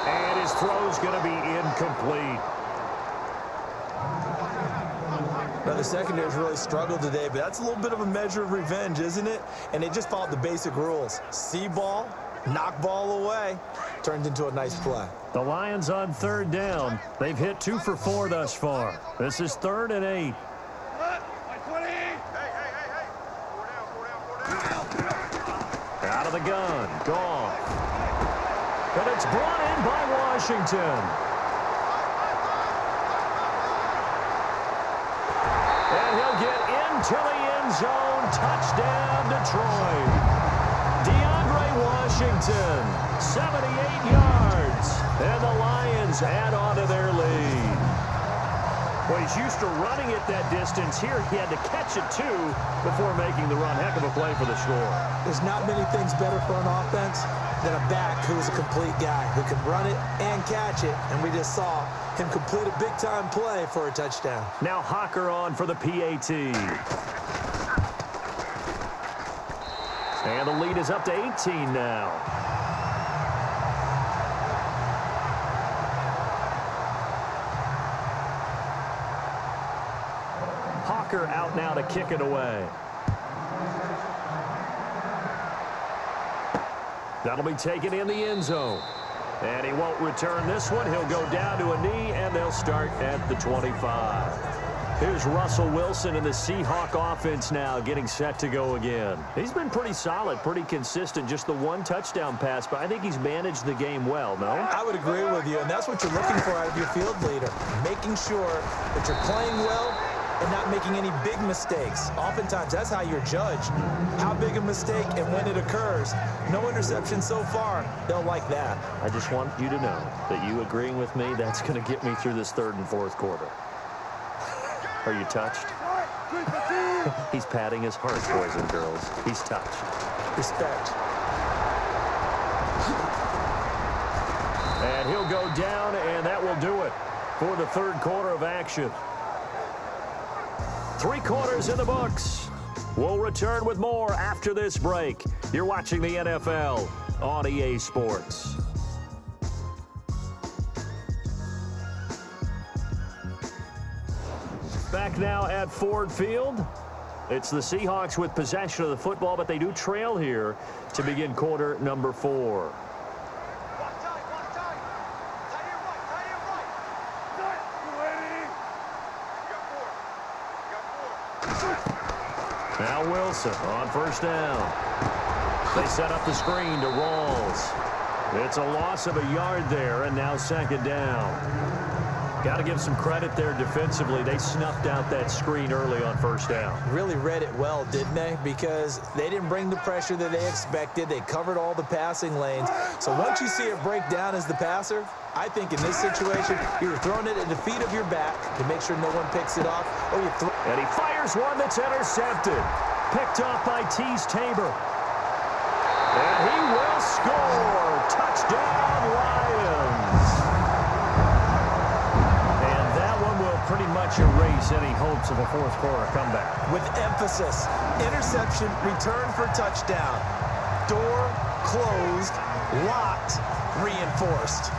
And his throw's going to be incomplete. Now, the secondary's really struggled today, but that's a little bit of a measure of revenge, isn't it? And they just followed the basic rules. See ball, knock ball away. Turned into a nice play. The Lions on 3rd down. They've hit 2 for 4 thus far. This is 3rd and 8. Out of the gun. Goff. And it's brought in by Washington. And he'll get into the end zone. Touchdown, Detroit. Washington, 78 yards, and the Lions add on to their lead. Well, he's used to running it that distance. Here, he had to catch it, too, before making the run. Heck of a play for the score. There's not many things better for an offense than a back who's a complete guy who can run it and catch it, and we just saw him complete a big-time play for a touchdown. Now Hawker on for the PAT. And the lead is up to 18 now. Hawker out now to kick it away. That'll be taken in the end zone. And he won't return this one. He'll go down to a knee, and they'll start at the 25. Here's Russell Wilson in the Seahawk offense now getting set to go again. He's been pretty solid, pretty consistent, just the one touchdown pass, but I think he's managed the game well, no? I would agree with you, and that's what you're looking for out of your field leader, making sure that you're playing well and not making any big mistakes. Oftentimes, that's how you're judged. How big a mistake and when it occurs. No interception so far. They'll like that. I just want you to know that you agreeing with me, that's going to get me through this third and fourth quarter. Are you touched? He's patting his heart, boys and girls. He's touched. Respect. And he'll go down, and that will do it for the third quarter of action. 3 quarters in the books. We'll return with more after this break. You're watching the NFL on EA Sports. Back now at Ford Field. It's the Seahawks with possession of the football, but they do trail here to begin quarter number 4. Now Wilson on first down. They set up the screen to Rawls. It's a loss of a yard there, and now second down. Got to give some credit there defensively. They snuffed out that screen early on first down. Really read it well, didn't they? Because they didn't bring the pressure that they expected. They covered all the passing lanes. So once you see it break down as the passer, I think in this situation, you're throwing it at the feet of your back to make sure no one picks it off. Or you throw. And he fires one that's intercepted. Picked off by Tease Tabor. And he will score. Touchdown, Lions. Pretty much erase any hopes of a fourth quarter comeback. With emphasis, interception, return for touchdown. Door closed, locked, reinforced.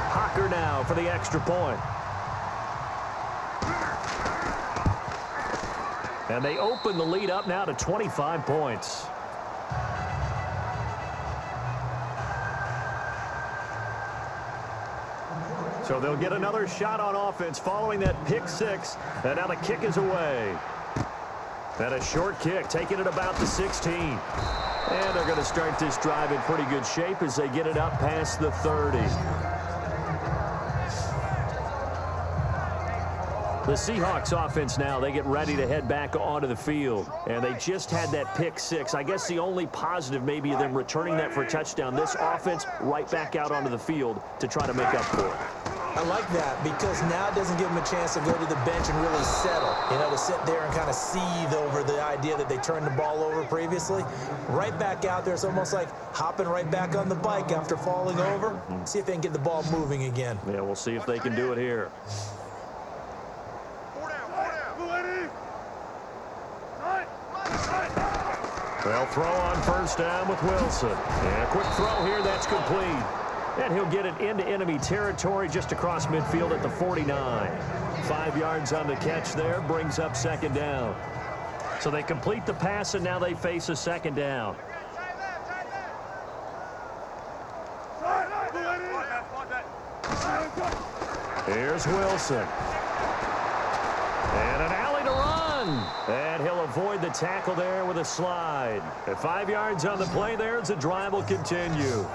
Hawker now for the extra point. And they open the lead up now to 25 points. So they'll get another shot on offense following that pick six. And now the kick is away. And a short kick, taking it about the 16. And they're going to start this drive in pretty good shape as they get it up past the 30. The Seahawks offense now, they get ready to head back onto the field. And they just had that pick six. I guess the only positive maybe of them returning that for a touchdown. This offense right back out onto the field to try to make up for it. I like that because now it doesn't give them a chance to go to the bench and really settle. You know, to sit there and kind of seethe over the idea that they turned the ball over previously. Right back out there, it's almost like hopping right back on the bike after falling over. See if they can get the ball moving again. Yeah, we'll see if they can do it here. They'll throw on first down with Wilson. And a quick throw here, that's complete. And he'll get it into enemy territory just across midfield at the 49. 5 yards on the catch there, brings up second down. So they complete the pass, and now they face a second down. Here's Wilson. And an alley to run. And he'll avoid the tackle there with a slide. At 5 yards on the play there, the drive will continue.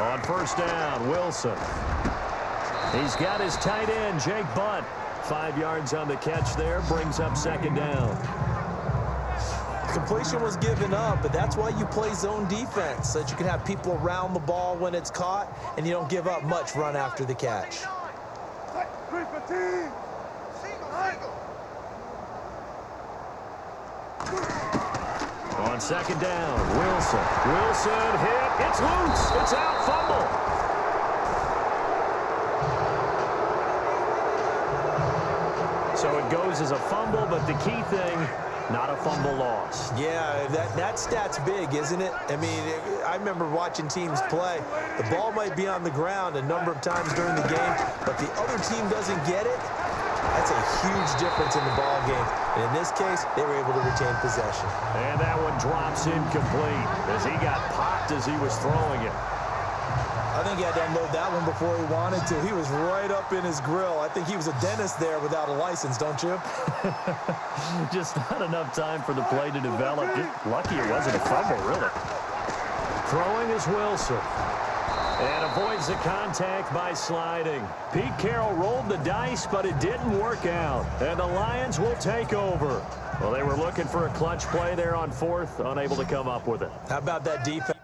On first down, Wilson. He's got his tight end, Jake Butt. 5 yards on the catch there, brings up second down. Completion was given up, but that's why you play zone defense, so that you can have people around the ball when it's caught, and you don't give up much run after the catch. On second down, Wilson. Wilson hit. It's loose. It's out. Fumble. So it goes as a fumble, but the key thing, not a fumble loss. Yeah, that stat's big, isn't it? I mean, I remember watching teams play. The ball might be on the ground a number of times during the game, but the other team doesn't get it. That's a huge difference in the ball game. And in this case, they were able to retain possession. And that one drops incomplete as he got popped as he was throwing it. I think he had to unload that one before he wanted to. He was right up in his grill. I think he was a dentist there without a license, don't you? Just not enough time for the play to develop. Just lucky it wasn't a fumble, really. Throwing is Wilson. And avoids the contact by sliding. Pete Carroll rolled the dice, but it didn't work out. And the Lions will take over. Well, they were looking for a clutch play there on fourth, unable to come up with it. How about that defense?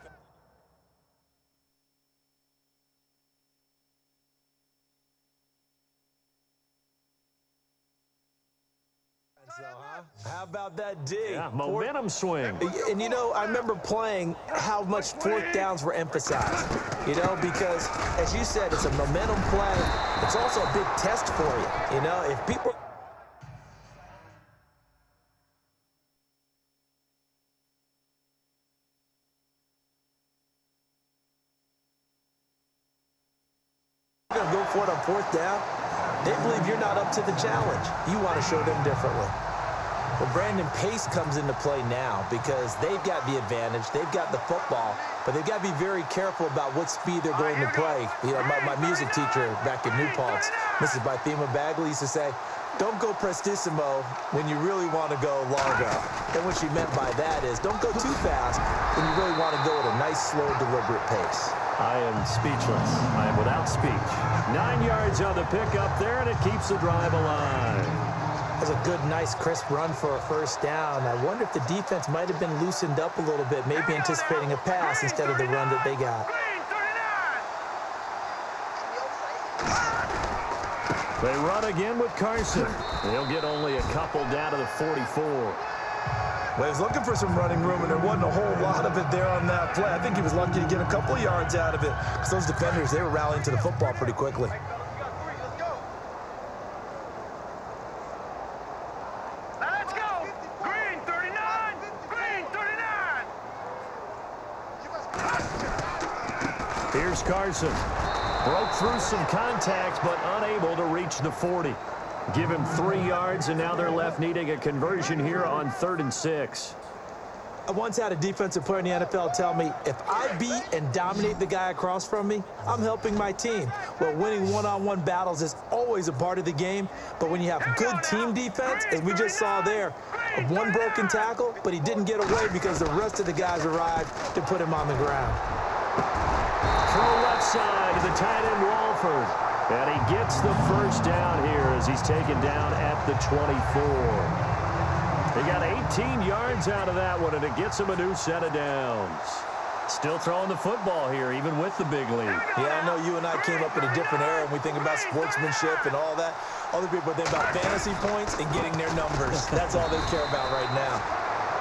How about that D? Yeah, momentum swing. And, you know, I remember playing how much fourth downs were emphasized, you know, because, as you said, it's a momentum play. It's also a big test for you, you know. If people... are going to go for it on fourth down, they believe you're not up to the challenge. You want to show them differently. Well, Brandon, pace comes into play now because they've got the advantage. They've got the football, but they've got to be very careful about what speed they're going to play. You know, my music teacher back in New Paltz, Mrs. Bythema Bagley, used to say, don't go prestissimo when you really want to go largo. And what she meant by that is don't go too fast when you really want to go at a nice, slow, deliberate pace. I am speechless. I am without speech. 9 yards on the pickup there, and it keeps the drive alive. That was a good, nice, crisp run for a first down. I wonder if the defense might have been loosened up a little bit, maybe anticipating a pass instead of the run that they got. They run again with Carson. They'll get only a couple down to the 44. Well, he was looking for some running room, and there wasn't a whole lot of it there on that play. I think he was lucky to get a couple of yards out of it because those defenders, they were rallying to the football pretty quickly. Let's go! Green 39! Green 39! Here's Carson. Broke through some contact, but unable to reach the 40. Give him 3 yards, and now they're left needing a conversion here on 3rd and 6. I once had a defensive player in the NFL tell me, if I beat and dominate the guy across from me, I'm helping my team. Well, winning one-on-one battles is always a part of the game, but when you have good team defense, as we just saw there, one broken tackle, but he didn't get away because the rest of the guys arrived to put him on the ground. Throw left side to the tight end, Walford. And he gets the first down here as he's taken down at the 24. He got 18 yards out of that one, and it gets him a new set of downs. Still throwing the football here, even with the big lead. Yeah, I know you and I came up in a different era, and we think about sportsmanship and all that. Other people think about fantasy points and getting their numbers. That's all they care about right now.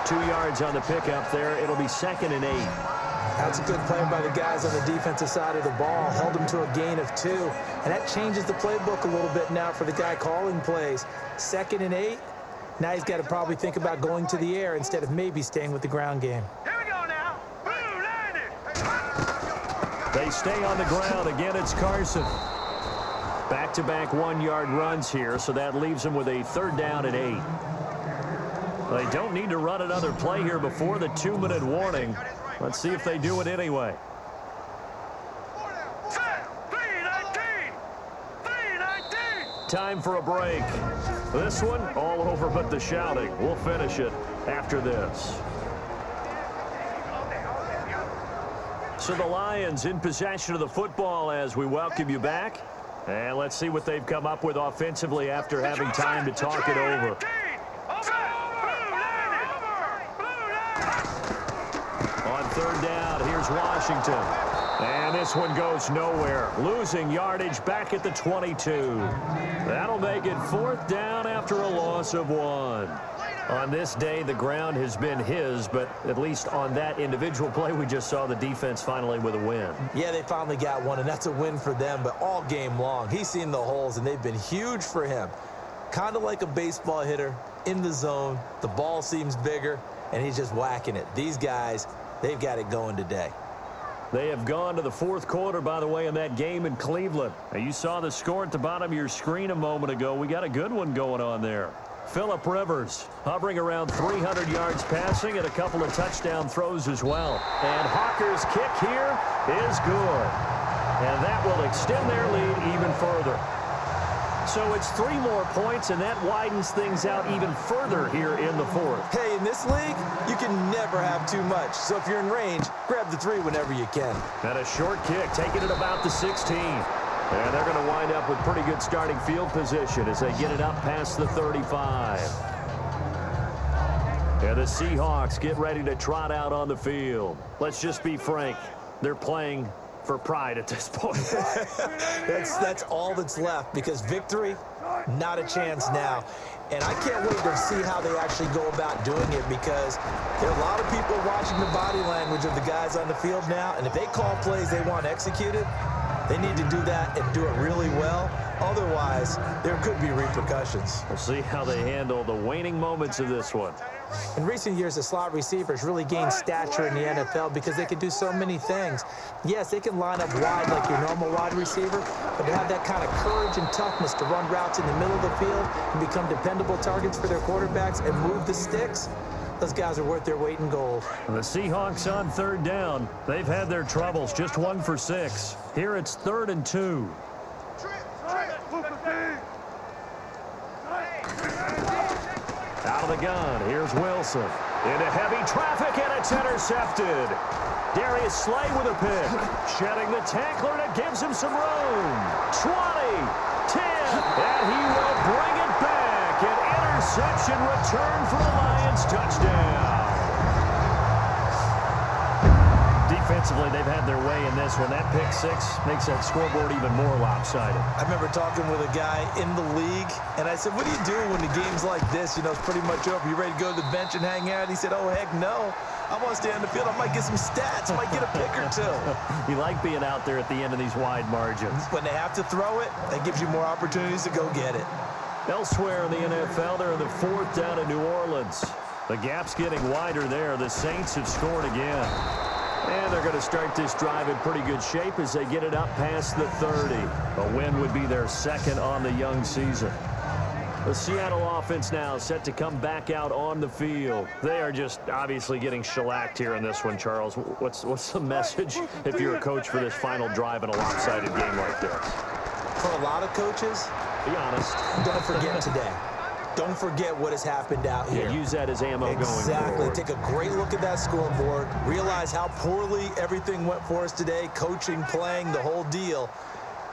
2 yards on the pickup there. It'll be 2nd and 8. That's a good play by the guys on the defensive side of the ball. Held them to a gain of 2. And that changes the playbook a little bit now for the guy calling plays. 2nd and 8. Now he's got to probably think about going to the air instead of maybe staying with the ground game. Here we go now. Boom, landed. They stay on the ground. Again, it's Carson. Back-to-back 1-yard runs here, so that leaves him with a 3rd down and 8. They don't need to run another play here before the 2-minute warning. Let's see if they do it anyway. Set. 3:19. 3:19. Time for a break. This one, all over but the shouting. We'll finish it after this. So the Lions in possession of the football as we welcome you back. And let's see what they've come up with offensively after having time to talk it over. On third down, here's Washington. And this one goes nowhere. Losing yardage back at the 22. That'll make it 4th down after a loss of 1. On this day, the ground has been his, but at least on that individual play, we just saw the defense finally with a win. Yeah, they finally got one, and that's a win for them, but all game long, he's seen the holes, and they've been huge for him. Kind of like a baseball hitter in the zone. The ball seems bigger, and he's just whacking it. These guys, they've got it going today. They have gone to the 4th quarter, by the way, in that game in Cleveland. Now, you saw the score at the bottom of your screen a moment ago. We got a good one going on there. Phillip Rivers hovering around 300 yards passing and a couple of touchdown throws as well. And Hawker's kick here is good. And that will extend their lead even further. So it's 3 more points, and that widens things out even further here in the 4th. Hey, in this league, you can never have too much. So if you're in range, grab the 3 whenever you can. And a short kick, taking it about the 16. And they're going to wind up with pretty good starting field position as they get it up past the 35. And the Seahawks get ready to trot out on the field. Let's just be frank. They're playing for pride at this point. That's all that's left, because victory, not a chance now. And I can't wait to see how they actually go about doing it, because there are a lot of people watching the body language of the guys on the field now, and if they call plays they want executed, they need to do that and do it really well. Otherwise, there could be repercussions. We'll see how they handle the waning moments of this one. In recent years, the slot receivers really gained stature in the NFL because they can do so many things. Yes, they can line up wide like your normal wide receiver, but to have that kind of courage and toughness to run routes in the middle of the field and become dependable targets for their quarterbacks and move the sticks, those guys are worth their weight in gold. The Seahawks on 3rd down. They've had their troubles, just 1 for 6. Here it's 3rd and 2. Out of the gun, here's Wilson. Into heavy traffic, and it's intercepted. Darius Slay with a pick. Shedding the tackler, and it gives him some room. 20, 10, and he will bring it back. An interception return for a Lions touchdown. Defensively, they've had their way in this one. That pick 6 makes that scoreboard even more lopsided. I remember talking with a guy in the league, and I said, what do you do when the game's like this? You know, it's pretty much over. You ready to go to the bench and hang out? He said, oh, heck no. I want to stay on the field. I might get some stats. I might get a pick or 2. You like being out there at the end of these wide margins. When they have to throw it, that gives you more opportunities to go get it. Elsewhere in the NFL, they're in the 4th down in New Orleans. The gap's getting wider there. The Saints have scored again. And they're going to start this drive in pretty good shape as they get it up past the 30. A win would be their 2nd on the young season. The Seattle offense now set to come back out on the field. They are just obviously getting shellacked here in this one, Charles. What's the message if you're a coach for this final drive in a lopsided game like this? For a lot of coaches, be honest, don't forget today. Don't forget what has happened out here. Yeah, use that as ammo going forward. Exactly. Take a great look at that scoreboard. Realize how poorly everything went for us today. Coaching, playing, the whole deal.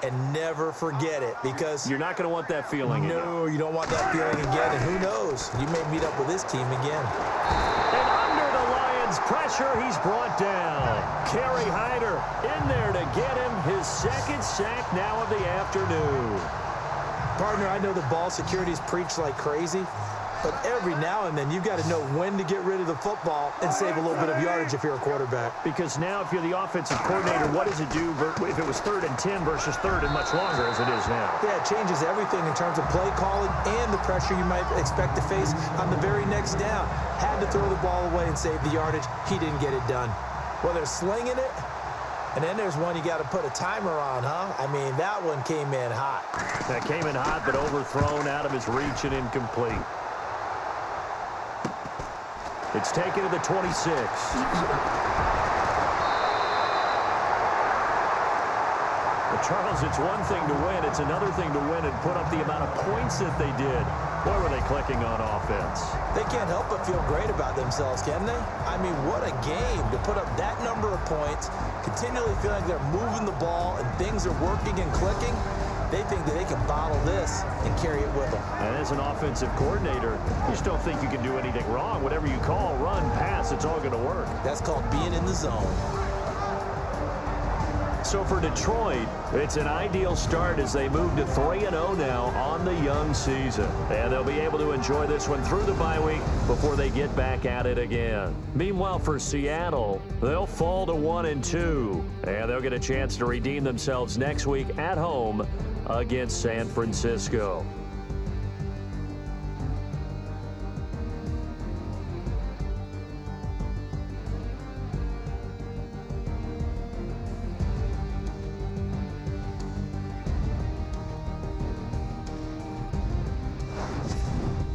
And never forget it, because you're not going to want that feeling again. No, you don't want that feeling again. And who knows? You may meet up with this team again. And under the Lions' pressure, he's brought down. Kerry Hyder in there to get him his 2nd sack now of the afternoon. Partner, I know the ball security's preached like crazy, but every now and then you've got to know when to get rid of the football and save a little bit of yardage if you're a quarterback. Because now if you're the offensive coordinator, what does it do if it was 3rd and 10 versus 3rd and much longer as it is now? Yeah, it changes everything in terms of play calling and the pressure you might expect to face on the very next down. Had to throw the ball away and save the yardage. He didn't get it done. Well, they're slinging it. And then there's one you got to put a timer on, huh? I mean, that one came in hot. That came in hot, but overthrown, out of his reach and incomplete. It's taken to the 26. Charles, it's one thing to win. It's another thing to win and put up the amount of points that they did. Boy, were they clicking on offense. They can't help but feel great about themselves, can they? I mean, what a game to put up that number of points, continually feeling like they're moving the ball and things are working and clicking. They think that they can bottle this and carry it with them. And as an offensive coordinator, you just don't think you can do anything wrong. Whatever you call, run, pass, it's all going to work. That's called being in the zone. So for Detroit, it's an ideal start as they move to 3-0 now on the young season. And they'll be able to enjoy this one through the bye week before they get back at it again. Meanwhile, for Seattle, they'll fall to 1-2. And they'll get a chance to redeem themselves next week at home against San Francisco.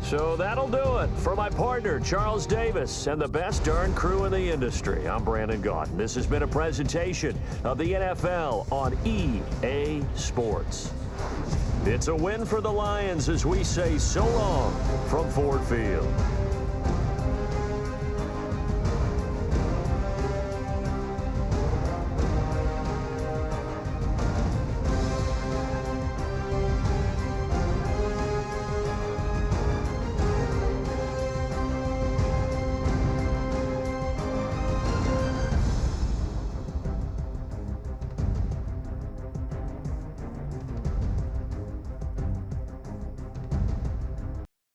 So that'll do it for my partner, Charles Davis, and the best darn crew in the industry. I'm Brandon Gaudin. This has been a presentation of the NFL on EA Sports. It's a win for the Lions as we say so long from Ford Field.